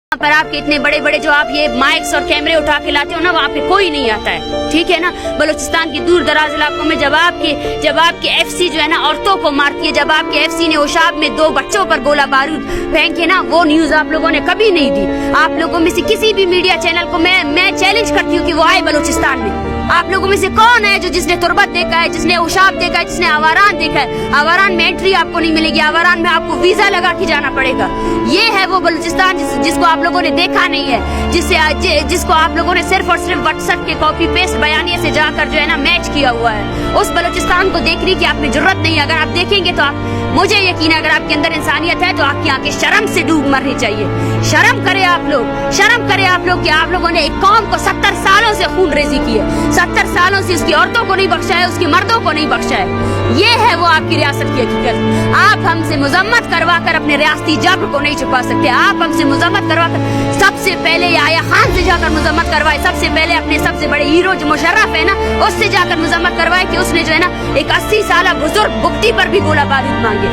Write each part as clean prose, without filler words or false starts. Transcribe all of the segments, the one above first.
यहाँ पर आपके इतने बड़े बड़े जो आप ये माइक्स और कैमरे उठा के लाते हो ना, वहाँ पे कोई नहीं आता है, ठीक है ना। बलूचिस्तान की दूर दराज इलाकों में जब आपके एफसी जो है ना औरतों को मारती है, जब आपके एफसी ने ओशाब में 2 बच्चों पर गोला बारूद फेंके ना, वो न्यूज आप लोगों ने कभी नहीं दी। आप लोगों में से किसी भी मीडिया चैनल को मैं चैलेंज करती हूँ कि वो आए बलूचिस्तान में। आप लोगों में से कौन है जो जिसने तुर्बत देखा है, जिसने ओशाब देखा है, जिसने आवारान देखा है? आवारान में एंट्री आपको नहीं मिलेगी, आवारान में आपको वीजा लगा के जाना पड़ेगा। ये है वो बलूचिस्तान जिसको आप लोगों ने देखा नहीं है, जिसको आप लोगों ने सिर्फ और सिर्फ व्हाट्सएप के कॉपी पेस्ट बयानिए से जाकर जो है ना मैच किया हुआ है। उस बलूचिस्तान को देखने की आप में जरूरत नहीं है। अगर आप देखेंगे तो मुझे यकीन है, अगर आपके अंदर इंसानियत है तो आपकी आंखें शर्म से डूब मरनी चाहिए। शर्म करें आप लोग, शर्म करें आप लोग कि आप लोगों ने एक कौम को 70 सालों से खून रेजी की है, 70 सालों से उसकी औरतों को नहीं बख्शा है, उसके मर्दों को नहीं बख्शा है। ये है वो आपकी रियासत की हकीकत। आप हमसे मजम्मत करवा कर अपने रियासती जब्र को नहीं छुपा सकते। आप हमसे मजम्मत करवा कर सबसे पहले आया खान से जाकर मजम्मत करवाए, सबसे पहले अपने सबसे बड़े हीरो जो मुशर्रफ है ना, उससे जाकर मजम्मत करवाए कि उसने जो है ना एक 80 साल बुजुर्ग बुक्ति पर भी गोला बारूद मांगे,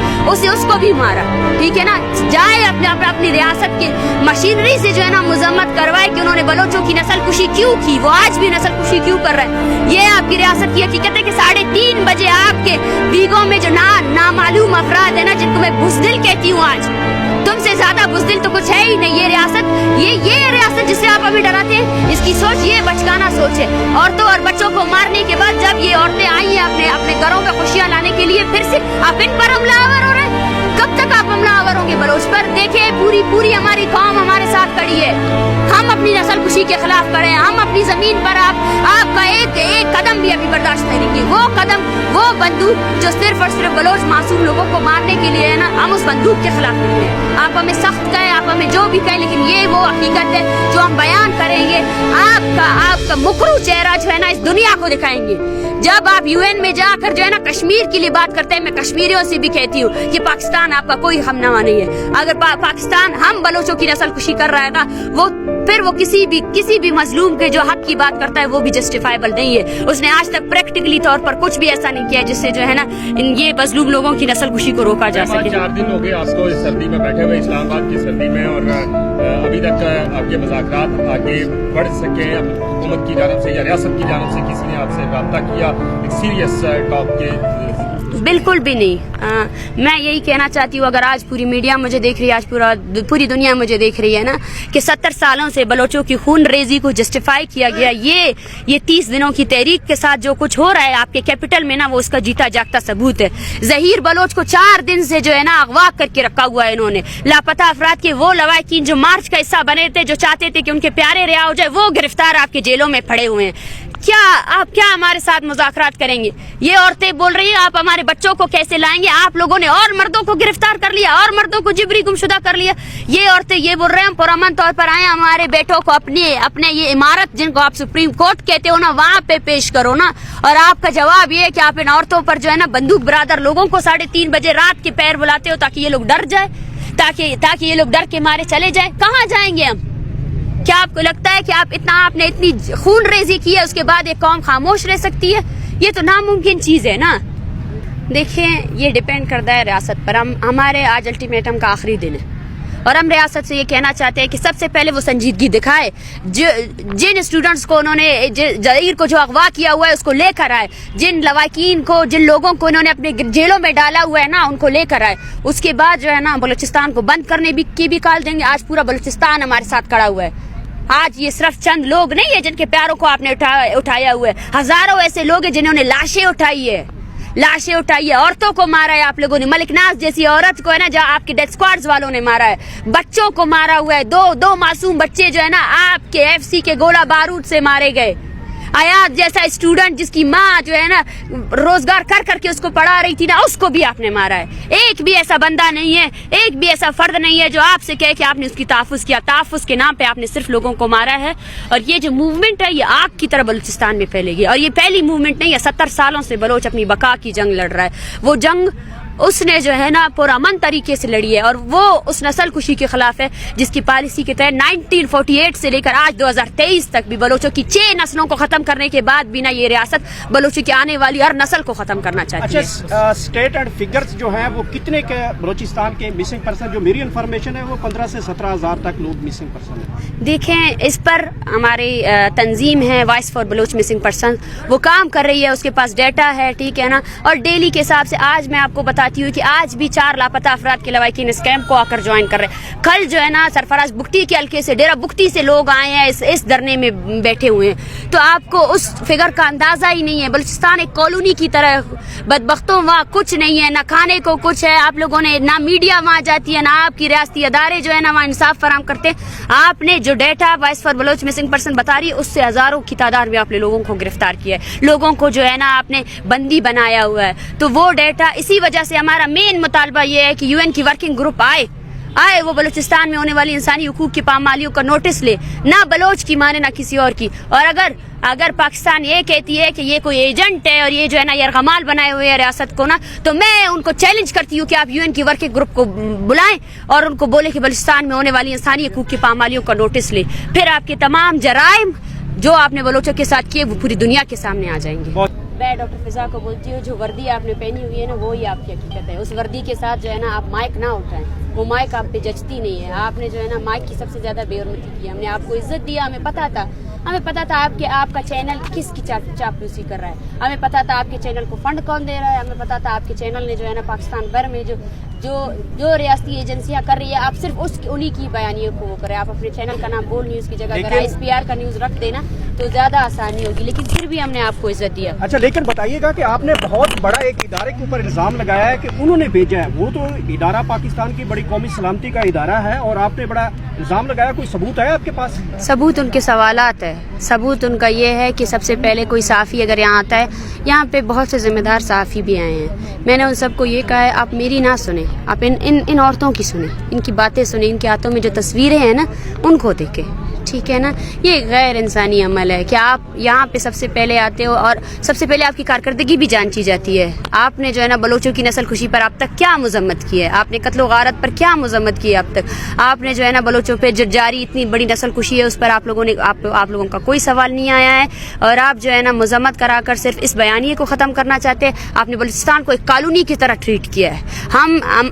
उसको भी मारा, ठीक है ना। जाए अपनी रियासत की मशीनरी से जो है ना मजम्मत करवाए कि उन्होंने बलोचों की नस्ल कुशी क्यों की, वो आज भी नस्ल कुशी क्यों कर रहे हैं। ये आपकी रियासत की हकीकत है कि 3:30 बजे आपके बीगों में जो नामालूम अफराद है ना, जिनको मैं बुज़दिल कहती हूँ, आज तुमसे ज्यादा बुज़दिल तो कुछ है ही नहीं। ये रियासत ये रियासत जिससे आप अभी डराते हैं, इसकी सोच ये बचकाना सोच है। औरतों और बच्चों को मारने के बाद जब ये औरतें आई हैं अपने घरों में खुशियां लाने के लिए, फिर से आप इन पर हमलावर हो रहे हैं। कब तक आप हमलावर होंगे बलोच पर? देखिए पूरी हमारी कौम हमारे साथ खड़ी है। हम अपनी नस्ल कुशी के खिलाफ खड़े हैं। हम अपनी जमीन पर आपका एक कदम भी अभी बर्दाश्त नहीं करेंगे। वो कदम, वो बंदूक जो सिर्फ और सिर्फ बलोच मासूम लोगों को मारने के लिए है ना, हम उस बंदूक के खिलाफ नहीं है। आप हमें सख्त कहें, आप हमें जो भी कहें, लेकिन ये वो हकीकत है जो हम बयान करेंगे। आपका मुकरू चेहरा जो है ना इस दुनिया को दिखाएंगे। जब आप यूएन में जाकर जो है ना कश्मीर के लिए बात करते हैं, मैं कश्मीरियों से भी कहती हूँ कि पाकिस्तान आपका कोई हमनामा नहीं है। अगर पाकिस्तान हम बलोचों की नस्ल कुशी कर रहा है ना, फिर वो किसी भी मजलूम के जो हक की बात करता है वो भी जस्टिफाइबल नहीं है। उसने आज तक प्रैक्टिकली तौर पर कुछ भी ऐसा नहीं किया जिससे जो है ना ये मजलूम लोगों की नस्ल कुशी को रोका जा सके। 4 दिन हो गए आपको इस सर्दी में बैठे हुए, इस्लामाबाद की सर्दी में, और अभी तक आपके मुज़ाकरात आगे बढ़ सके हुकूमत की जानिब से या रियासत की जानिब से किसी ने आपसे रब्ता किया एक सीरियस टॉक के? बिल्कुल भी नहीं। मैं यही कहना चाहती हूँ, अगर आज पूरी मीडिया मुझे देख रही है, आज पूरी दुनिया मुझे देख रही है ना, कि 70 सालों से बलोचों की खून रेजी को जस्टिफाई किया गया। ये 30 दिनों की तहरीक के साथ जो कुछ हो रहा है आपके कैपिटल में ना, वो उसका जीता जागता सबूत है। ज़हीर बलोच को 4 दिन से जो है ना अगवा करके रखा हुआ है इन्होंने। लापता अफराद के वो लवाकिन जो मार्च का हिस्सा बने थे, जो चाहते थे कि उनके प्यारे रिहा हो जाए, वो गिरफ्तार आपके जेलों में पड़े हुए हैं। आप क्या हमारे साथ मुज़ाकरात करेंगे? ये औरतें बोल रही हैं आप हमारे बच्चों को कैसे लाएंगे? आप लोगों ने और मर्दों को गिरफ्तार कर लिया, और मर्दों को जिबरी गुमशुदा कर लिया। ये औरतें ये बोल रहे हैं हम पुरअमन तौर पर आए, हमारे बेटों को अपने ये इमारत जिनको आप सुप्रीम कोर्ट कहते हो ना, वहाँ पे पेश करो ना। और आपका जवाब ये है कि आप इन औरतों पर जो है ना बंदूक बरादर लोगों को 3:30 बजे रात के पैर बुलाते हो ताकि ये लोग डर जाए, ताकि ये लोग डर के मारे चले जाए। कहाँ जाएंगे हम? क्या आपको लगता है कि आपने इतनी खून रेजी की है, उसके बाद एक कौम खामोश रह सकती है? ये तो नामुमकिन चीज है ना। देखिए, ये डिपेंड करता है रियासत पर। हमारे आज अल्टीमेटम का आखिरी दिन है और हम रियासत से ये कहना चाहते हैं कि सबसे पहले वो संजीदगी दिखाए। जिन स्टूडेंट्स को उन्होंने ज़हीर को जो अगवा किया हुआ है उसको लेकर आए, जिन लवाकिन को, जिन लोगों को इन्होंने अपने जेलों में डाला हुआ है ना, उनको लेकर आए। उसके बाद जो है ना बलूचिस्तान को बंद करने की भी कॉल देंगे। आज पूरा बलूचिस्तान हमारे साथ खड़ा हुआ है। आज ये सिर्फ चंद लोग नहीं है जिनके प्यारों को आपने उठाया हुआ है। हजारों ऐसे लोग हैं जिन्होंने लाशें उठाई है, औरतों को मारा है आप लोगों ने। मलिक नाज जैसी औरत को है ना, जहाँ आपके डेथ स्क्वाड्स वालों ने मारा है। बच्चों को मारा हुआ है। दो मासूम बच्चे जो है ना आपके एफसी के गोला बारूद से मारे गए। आयात जैसा स्टूडेंट जिसकी माँ जो है ना रोजगार कर करके उसको पढ़ा रही थी ना, उसको भी आपने मारा है। एक भी ऐसा बंदा नहीं है, एक भी ऐसा फर्द नहीं है जो आपसे कहे कि आपने उसकी तहफ़्फ़ुज़ किया। तहफ़्फ़ुज़ के नाम पे आपने सिर्फ लोगों को मारा है। और ये जो मूवमेंट है ये आग की तरह बलूचिस्तान में फैलेगी। और ये पहली मूवमेंट नहीं है, 70 सालों से बलोच अपनी बका की जंग लड़ रहा है। वो जंग اس نے جو ہے نا پرامن طریقے سے لڑی ہے اور وہ اس نسل کشی کے خلاف ہے جس کی پالیسی کے تحت 1948 سے لے کر آج 2023 تک بھی بلوچوں کی 6 نسلوں کو ختم کرنے کے بعد بھی نا یہ ریاست بلوچوں کی آنے والی ہر نسل کو ختم کرنا چاہتی ہے. اچھا اسٹیٹ اینڈ فگرز جو ہیں وہ کتنے کے بلوچستان کے مسنگ پرسن؟ جو میری انفارمیشن ہے وہ 15 سے 17 ہزار تک لوگ مسنگ پرسن ہیں. دیکھیں اس پر ہماری تنظیم ہے voice for Baloch missing person, وہ کام کر رہی ہے, اس کے پاس ڈیٹا ہے, ٹھیک ہے نا, اور ڈیلی کے حساب سے آج میں آپ کو بتاتی ہوں کہ آج بھی 4 لاپتہ افراد کے لواحقین اس کیمپ کو آ کر جوائن کر رہے ہیں. کل جو ہے نا سرفراز بگٹی کے حلقے سے ڈیرہ بگٹی سے لوگ آئے ہیں, اس دھرنے میں بیٹھے ہوئے ہیں, تو آپ کو اس فگر کا اندازہ ہی نہیں ہے. بلوچستان ایک کالونی کی طرح, بدبختوں وہاں کچھ نہیں ہے, نہ کھانے کو کچھ ہے, آپ لوگوں نے نہ میڈیا وہاں جاتی ہے, نہ آپ کی ریاستی ادارے جو ہے نا وہاں انصاف فراہم کرتے. آپ نے جو data voice for Baloch missing person بتا رہی ہے اس سے ہزاروں کی تعداد میں آپ نے لوگوں کو گرفتار کیا ہے, لوگوں کو جو ہے نا آپ نے بندی بنایا ہوا ہے. تو وہ ڈیٹا اسی وجہ سے ہمارا مین مطالبہ یہ ہے کہ UN کی ورکنگ گروپ آئے وہ بلوچستان میں ہونے والی انسانی حقوق کی پامالیوں کا نوٹس لے, نہ بلوچ کی مانے نہ کسی اور کی. اور اگر پاکستان یہ کہتی ہے کہ یہ کوئی ایجنٹ ہے اور یہ جو ہے نا یرغمال بنائے ہوئے ہیں ریاست کو نا, تو میں ان کو چیلنج کرتی ہوں کہ آپ UN کی ورکنگ گروپ کو بلائیں اور ان کو بولے کہ بلوچستان میں ہونے والی انسانی حقوق کی پامالیوں کا نوٹس لے. پھر آپ کے تمام جرائم جو آپ نے بلوچوں کے ساتھ کیے وہ پوری دنیا کے سامنے آ جائیں گے. میں ڈاکٹر فضا کو بولتی ہوں جو وردی آپ نے پہنی ہوئی ہے نا وہی آپ کی حقیقت ہے. اس وردی کے ساتھ جو ہے نا آپ مائک نہ اٹھائیں, وہ مائک آپ پہ جچتی نہیں ہے. آپ نے جو ہے نا مائک کی سب سے زیادہ بے حرمتی کی. ہم نے آپ کو عزت دیا, ہمیں پتا تھا آپ کا چینل کس کی چاپلوسی کر رہا ہے, ہمیں پتا تھا آپ کے چینل کو فنڈ کون دے رہا ہے, ہمیں پتا تھا آپ کے چینل نے جو ہے نا پاکستان بھر میں جو ریاستی ایجنسیاں کر رہی ہے آپ صرف انہی کی بیانیوں کو وہ کریں. آپ اپنے چینل کا نام بول نیوز کی جگہ اگر ISPR کا نیوز رکھ دینا تو زیادہ آسانی ہوگی, لیکن پھر بھی ہم نے آپ کو عزت دیا. اچھا لیکن بتائیے گا کہ آپ نے بہت بڑا ایک ادارے کے اوپر الزام لگایا ہے کہ انہوں نے بھیجا ہے, وہ تو ادارہ پاکستان کی بڑی قومی سلامتی کا ادارہ ہے, اور آپ نے بڑا الزام لگایا. کوئی ثبوت ہے آپ کے پاس؟ ثبوت ان کے سوالات ہے. ثبوت ان کا یہ ہے کہ سب سے پہلے کوئی صحافی اگر یہاں آتا ہے, یہاں پہ بہت سے ذمہ دار صحافی بھی آئے ہیں, میں نے ان سب کو یہ کہا ہے آپ میری نہ سنیں, آپ ان عورتوں کی سنیں, ان کی باتیں سنیں, ان کے ہاتھوں میں جو تصویریں ہیں نا ان کو دیکھیں, ٹھیک ہے نا. یہ غیر انسانی عمل ہے کہ آپ یہاں پہ سب سے پہلے آتے ہو اور سب سے پہلے آپ کی کارکردگی بھی جانچی جاتی ہے. آپ نے جو ہے نا بلوچوں کی نسل کشی پر اب تک کیا مذمت کی ہے, آپ نے قتل و غارت پر کیا مذمت کی ہے اب تک, آپ نے جو ہے نا بلوچوں پہ جو جاری اتنی بڑی نسل کشی ہے اس پر آپ لوگوں کا کوئی سوال نہیں آیا ہے, اور آپ جو ہے نا مذمت کرا کر صرف اس بیانیے کو ختم کرنا چاہتے ہیں. آپ نے بلوچستان کو ایک کالونی کی طرح ٹریٹ کیا ہے.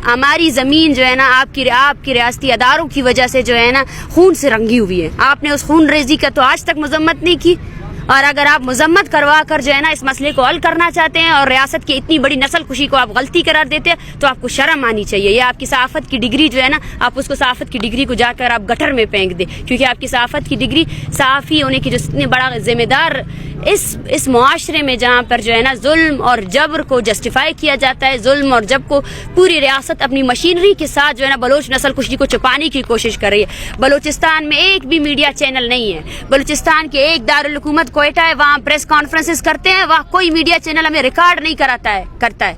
ہماری زمین جو ہے نا آپ کی ریاستی اداروں کی وجہ سے جو ہے نا خون سے رنگی ہوئی ہے. آپ نے اس خون ریزی کا تو آج تک مذمت نہیں کی, اور اگر آپ مذمت کروا کر جو ہے نا اس مسئلے کو حل کرنا چاہتے ہیں اور ریاست کی اتنی بڑی نسل کشی کو آپ غلطی قرار دیتے ہیں تو آپ کو شرم آنی چاہیے. یہ آپ کی صحافت کی ڈگری جو ہے نا, آپ اس کو صحافت کی ڈگری کو جا کر آپ گٹر میں پھینک دیں, کیونکہ آپ کی صحافت کی ڈگری صحافی ہونے کی جو اتنے بڑا ذمہ دار اس معاشرے میں جہاں پر جو ہے نا ظلم اور جبر کو جسٹیفائی کیا جاتا ہے, ظلم اور جبر کو پوری ریاست اپنی مشینری کے ساتھ جو ہے نا بلوچ نسل کشی کو چھپانے کی کوشش کر رہی ہے. بلوچستان میں ایک بھی میڈیا چینل نہیں ہے. بلوچستان کے ایک دارالحکومت کوئٹہ ہے, وہاں پریس کانفرنسز کرتے ہیں, وہاں کوئی میڈیا چینل ہمیں ریکارڈ نہیں کرتا ہے.